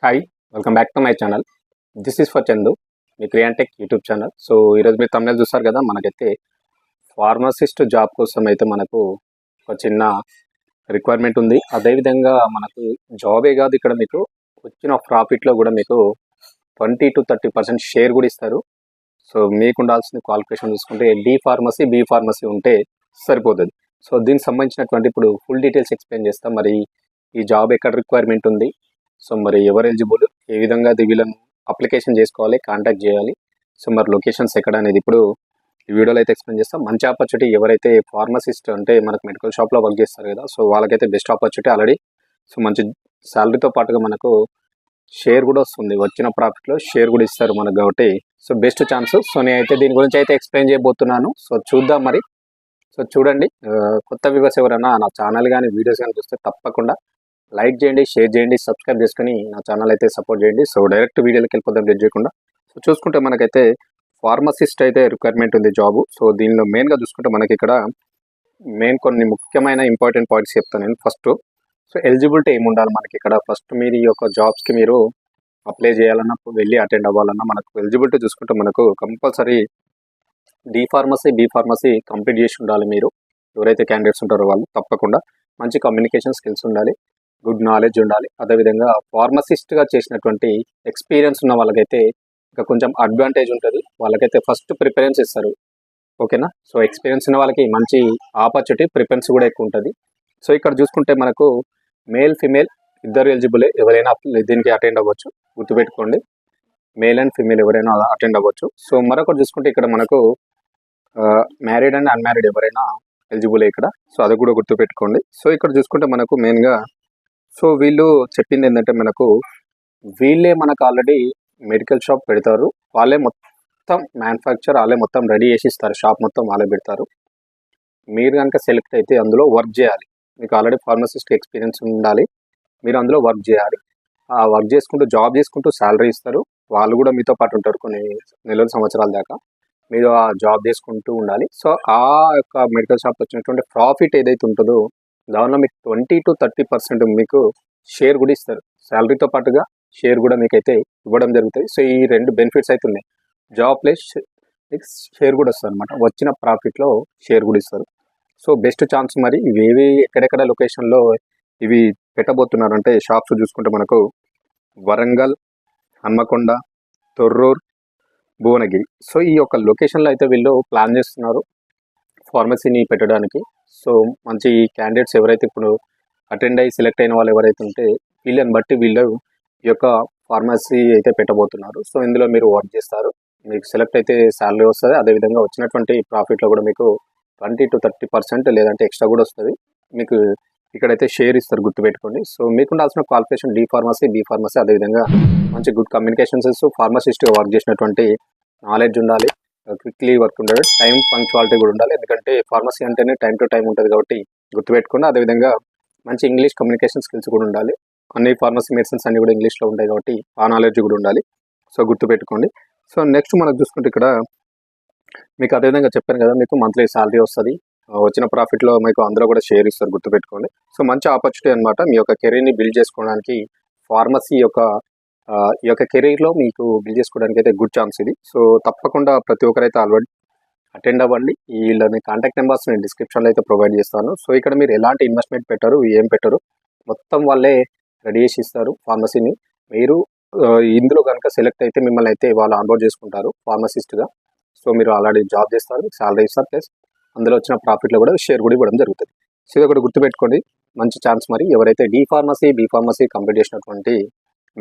Hi, welcome back to my channel. This is for Chandu, మీ క్రియాంటెక్ YouTube channel. So ఈరోజు మీరు తమిళ చూస్తారు కదా, మనకైతే ఫార్మసిస్ట్ జాబ్ కోసం అయితే మనకు ఒక చిన్న రిక్వైర్మెంట్ ఉంది. అదేవిధంగా మనకు జాబే కాదు, ఇక్కడ మీకు వచ్చిన ప్రాఫిట్లో కూడా మీకు 20-30% షేర్ కూడా ఇస్తారు. సో మీకు ఉండాల్సిన క్వాలిఫికేషన్ చూసుకుంటే బి ఫార్మసీ ఉంటే సరిపోతుంది. సో దీనికి సంబంధించినటువంటి ఇప్పుడు ఫుల్ డీటెయిల్స్ ఎక్స్ప్లెయిన్ చేస్తాం. మరి ఈ జాబ్ ఎక్కడ రిక్వైర్మెంట్ ఉంది, సో మరి ఎవరు ఎలిజిబుల్, ఏ విధంగా వీళ్ళను అప్లికేషన్ చేసుకోవాలి, కాంటాక్ట్ చేయాలి, సో మరి లొకేషన్స్ ఎక్కడ అనేది ఇప్పుడు ఈ వీడియోలో అయితే ఎక్స్ప్లెయిన్ చేస్తాం. మంచి ఆపర్చునిటీ. ఎవరైతే ఫార్మసిస్ట్ అంటే మనకు మెడికల్ షాప్లో వర్క్ చేస్తారు కదా, సో వాళ్ళకైతే బెస్ట్ ఆపర్చునిటీ ఆల్రెడీ. సో మంచి శాలరీతో పాటుగా మనకు షేర్ కూడా వస్తుంది, వచ్చిన ప్రాఫిట్లో షేర్ కూడా ఇస్తారు మనకు, కాబట్టి సో బెస్ట్ ఛాన్స్. సో నేను అయితే దీని గురించి అయితే ఎక్స్ప్లెయిన్ చేయబోతున్నాను. సో చూద్దాం మరి. సో చూడండి, కొత్త వ్యూవర్స్ ఎవరైనా నా ఛానల్ కానీ వీడియోస్ కానీ చూస్తే తప్పకుండా లైక్ చేయండి, షేర్ చేయండి, సబ్స్క్రైబ్ చేసుకుని నా ఛానల్ అయితే సపోర్ట్ చేయండి. సో డైరెక్ట్ వీడియోకి వెళ్ళిపోదాం లేట్ చేయకుండా. సో చూసుకుంటే మనకైతే ఫార్మసిస్ట్ అయితే రిక్వైర్మెంట్ ఉంది జాబు. సో దీనిలో మెయిన్గా చూసుకుంటే మనకి ఇక్కడ కొన్ని ముఖ్యమైన ఇంపార్టెంట్ పాయింట్స్ చెప్తాను నేను. ఫస్ట్, సో ఎలిజిబిలిటీ ఏమి ఉండాలి మనకి ఇక్కడ. ఫస్ట్ మీరు ఈ యొక్క జాబ్స్కి మీరు అప్లై చేయాలన్నా, వెళ్ళి అటెండ్ అవ్వాలన్నా మనకు ఎలిజిబిలిటీ చూసుకుంటే మనకు కంపల్సరీ బి ఫార్మసీ కంప్లీట్ చేసి ఉండాలి. మీరు ఎవరైతే క్యాండిడేట్స్ ఉంటారో వాళ్ళు తప్పకుండా మంచి కమ్యూనికేషన్ స్కిల్స్ ఉండాలి, గుడ్ నాలెడ్జ్ ఉండాలి. అదేవిధంగా ఫార్మసిస్ట్గా చేసినటువంటి ఎక్స్పీరియన్స్ ఉన్న వాళ్ళకైతే ఇంకా కొంచెం అడ్వాంటేజ్ ఉంటుంది. వాళ్ళకైతే ఫస్ట్ ప్రిఫరెన్స్ ఇస్తారు, ఓకేనా. సో ఎక్స్పీరియన్స్ ఉన్న వాళ్ళకి మంచి ఆపర్చునిటీ, ప్రిఫరెన్స్ కూడా ఎక్కువ ఉంటుంది. సో ఇక్కడ చూసుకుంటే మనకు మేల్ ఫిమేల్ ఇద్దరు ఎలిజిబులే, ఎవరైనా దీనికి అటెండ్ అవ్వచ్చు. గుర్తుపెట్టుకోండి, మేల్ అండ్ ఫిమేల్ ఎవరైనా అటెండ్ అవ్వచ్చు. సో మరొకటి చూసుకుంటే ఇక్కడ మనకు మ్యారీడ్ అండ్ అన్మ్యారీడ్ ఎవరైనా ఎలిజిబులే ఇక్కడ. సో అది కూడా గుర్తుపెట్టుకోండి. సో ఇక్కడ చూసుకుంటే మనకు మెయిన్గా సో వీళ్ళు చెప్పింది ఏంటంటే వీళ్ళే మనకు ఆల్రెడీ మెడికల్ షాప్ పెడతారు, వాళ్ళే మొత్తం మ్యానుఫ్యాక్చర్, వాళ్ళే మొత్తం రెడీ చేసి ఇస్తారు, షాప్ మొత్తం వాళ్ళే పెడతారు. మీరు కనుక సెలెక్ట్ అయితే అందులో వర్క్ చేయాలి. మీకు ఆల్రెడీ ఫార్మసిస్ట్ ఎక్స్పీరియన్స్ ఉండాలి, మీరు అందులో వర్క్ చేయాలి. ఆ వర్క్ చేసుకుంటూ జాబ్ చేసుకుంటూ శాలరీ ఇస్తారు. వాళ్ళు కూడా మీతో పాటు ఉంటారు కొన్ని నెలల సంవత్సరాల దాకా. మీరు ఆ జాబ్ చేసుకుంటూ ఉండాలి. సో ఆ యొక్క మెడికల్ షాప్ వచ్చినటువంటి ప్రాఫిట్ ఏదైతే ఉంటుందో దానిలో మీకు 20-30% మీకు షేర్ కూడా ఇస్తారు. శాలరీతో పాటుగా షేర్ కూడా మీకైతే ఇవ్వడం జరుగుతుంది. సో ఈ రెండు బెనిఫిట్స్ అయితే ఉన్నాయి, జాబ్ ప్లస్ షేర్ కూడా వస్తుంది అనమాట. వచ్చిన ప్రాఫిట్లో షేర్ కూడా ఇస్తారు. So best chance. మరి ఇవేవి ఎక్కడెక్కడ లొకేషన్లో ఇవి పెట్టబోతున్నారు అంటే షాప్స్ చూసుకుంటే మనకు వరంగల్, హన్మకొండ, తొర్రూర్, భువనగిరి. సో ఈ యొక్క లొకేషన్లో అయితే వీళ్ళు ప్లాన్ చేస్తున్నారు ఫార్మసీని పెట్టడానికి. సో మంచి క్యాండిడేట్స్ ఎవరైతే ఇప్పుడు అటెండ్ అయ్యి సెలెక్ట్ అయిన వాళ్ళు ఎవరైతే ఉంటే వీళ్ళని బట్టి వీళ్ళు ఈ యొక్క ఫార్మసీ అయితే పెట్టబోతున్నారు. సో ఇందులో మీరు వర్క్ చేస్తారు, మీకు సెలెక్ట్ అయితే శాలరీ వస్తుంది. అదేవిధంగా వచ్చినటువంటి ప్రాఫిట్లో కూడా మీకు 20-30% లేదంటే ఎక్స్ట్రా కూడా వస్తుంది. మీకు ఇక్కడైతే షేర్ ఇస్తారు, గుర్తుపెట్టుకోండి. సో మీకు ఉండాల్సిన క్వాలిఫికేషన్ బి ఫార్మసీ, అదేవిధంగా మంచి గుడ్ కమ్యూనికేషన్స్, ఫార్మసిస్ట్గా వర్క్ చేసినటువంటి నాలెడ్జ్ ఉండాలి, క్విక్లీ వర్క్ ఉండాలి, టైం పంక్చువాలిటీ కూడా ఉండాలి. ఎందుకంటే ఫార్మసీ అంటేనే టైం టు టైం ఉంటుంది కాబట్టి గుర్తుపెట్టుకోండి. అదేవిధంగా మంచి ఇంగ్లీష్ కమ్యూనికేషన్ స్కిల్స్ కూడా ఉండాలి. అన్ని ఫార్మసీ మెడిసిన్స్ అన్ని కూడా ఇంగ్లీష్లో ఉంటాయి కాబట్టి ఆ నాలెడ్జ్ కూడా ఉండాలి. సో గుర్తుపెట్టుకోండి. సో నెక్స్ట్ మనకు చూసుకుంటే ఇక్కడ మీకు అదేవిధంగా చెప్పాను కదా, మీకు మంత్లీ శాలరీ వస్తుంది, వచ్చిన ప్రాఫిట్లో మీకు అందులో కూడా షేర్ ఇస్తారు, గుర్తుపెట్టుకోండి. సో మంచి ఆపర్చునిటీ అనమాట మీ యొక్క కెరీర్ని బిల్డ్ చేసుకోవడానికి. ఫార్మసీ ఈ యొక్క కెరీర్లో మీకు బిల్డ్ చేసుకోవడానికి అయితే గుడ్ ఛాన్స్ ఇది. సో తప్పకుండా ప్రతి ఒక్కరైతే ఆల్రెడీ అటెండ్ అవ్వండి. వీళ్ళని కాంటాక్ట్ నెంబర్స్ నేను డిస్క్రిప్షన్లో అయితే ప్రొవైడ్ చేస్తాను. సో ఇక్కడ మీరు ఎలాంటి ఇన్వెస్ట్మెంట్ పెట్టరు, ఏం పెట్టరు, మొత్తం వాళ్ళే రెడీ చేసి ఇస్తారు ఫార్మసీని. మీరు ఇందులో కనుక సెలెక్ట్ అయితే మిమ్మల్ని అయితే వాళ్ళు ఆన్బోర్డ్ చేసుకుంటారు ఫార్మసిస్ట్గా. సో మీరు ఆల్రెడీ జాబ్ చేస్తారు, మీకు శాలరీ ఇస్తారు, ప్లస్ అందులో వచ్చిన ప్రాఫిట్లో కూడా షేర్ కూడా ఇవ్వడం జరుగుతుంది. సో ఇది ఒకటి గుర్తుపెట్టుకోండి, మంచి ఛాన్స్. మరి ఎవరైతే బి ఫార్మసీ కంప్లీట్ చేసినటువంటి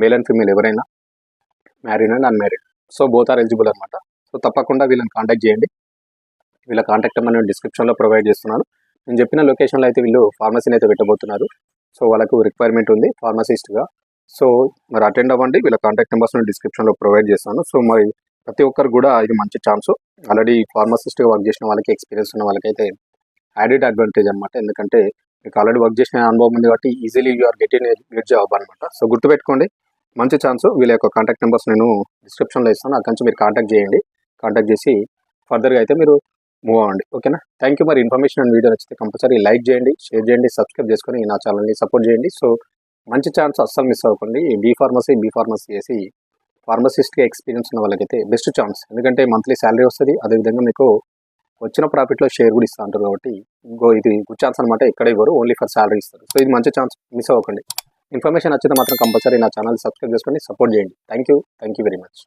మేల్ అండ్ ఫీమేల్ ఎవరైనా, married and unmarried, so both are eligible అనమాట. సో తప్పకుండా వీళ్ళని కాంటాక్ట్ చేయండి. వీళ్ళ కాంటాక్ట్ నెంబర్ నేను డిస్క్రిప్షన్లో ప్రొవైడ్ చేస్తున్నాను. నేను చెప్పిన లొకేషన్లో అయితే వీళ్ళు ఫార్మసీని అయితే పెట్టబోతున్నారు. సో వాళ్ళకు రిక్వైర్మెంట్ ఉంది ఫార్మసిస్ట్గా. సో మరి అటెండ్ అవ్వండి. వీళ్ళ కాంటాక్ట్ నెంబర్స్ నేను డిస్క్రిప్షన్లో ప్రొవైడ్ చేస్తాను. సో మరి ప్రతి ఒక్కరు కూడా ఇది మంచి ఛాన్స్. ఆల్రెడీ ఫార్మసిస్ట్గా వర్క్ చేసిన వాళ్ళకి, ఎక్స్పీరియన్స్ ఉన్న వాళ్ళకైతే యాడెడ్ అడ్వాంటేజ్ అనమాట. ఎందుకంటే మీకు ఆల్రెడీ వర్క్ చేసిన అనుభవం ఉంది కాబట్టి easily you are getting good job అనమాట. సో గుర్తుపెట్టుకోండి, మంచి ఛాన్స్. వీళ్ళ యొక్క కాంటాక్ట్ నెంబర్స్ నేను డిస్క్రిప్షన్లో ఇస్తాను, అక్కడి నుంచి మీరు కాంటాక్ట్ చేయండి. కాంటాక్ట్ చేసి ఫర్దర్గా అయితే మీరు మూవ్ అవ్వండి, ఓకేనా. Thank you. మరి ఇన్ఫర్మేషన్ అండ్ వీడియో నచ్చితే కంపల్సరీ లైక్ చేయండి, షేర్ చేయండి, సబ్స్క్రైబ్ చేసుకొని నా ఛానల్ని సపోర్ట్ చేయండి. సో మంచి ఛాన్స్ అస్సలు మిస్ అవ్వకండి. బీ ఫార్మసీ చేసి ఫార్మసిస్ట్గా ఎక్స్పీరియన్స్ ఉన్న వాళ్ళకైతే బెస్ట్ ఛాన్స్. ఎందుకంటే మంత్లీ శాలరీ వస్తుంది, అదేవిధంగా మీకు వచ్చిన ప్రాఫిట్లో షేర్ కూడా ఇస్తూ ఉంటారు. కాబట్టి ఇది గుడ్ ఛాన్స్ అనమాట. ఎక్కడ ఇవ్వరు, ఓన్లీ ఫర్ శాలరీ ఇస్తారు. సో ఇది మంచి ఛాన్స్, మిస్ అవ్వకండి. ఇన్ఫర్మేషన్ నచ్చితే మాత్రం కంపల్సరీ నా ఛానల్ సబ్స్క్రైబ్ చేసుకోండి, సపోర్ట్ చేయండి. Thank you very much.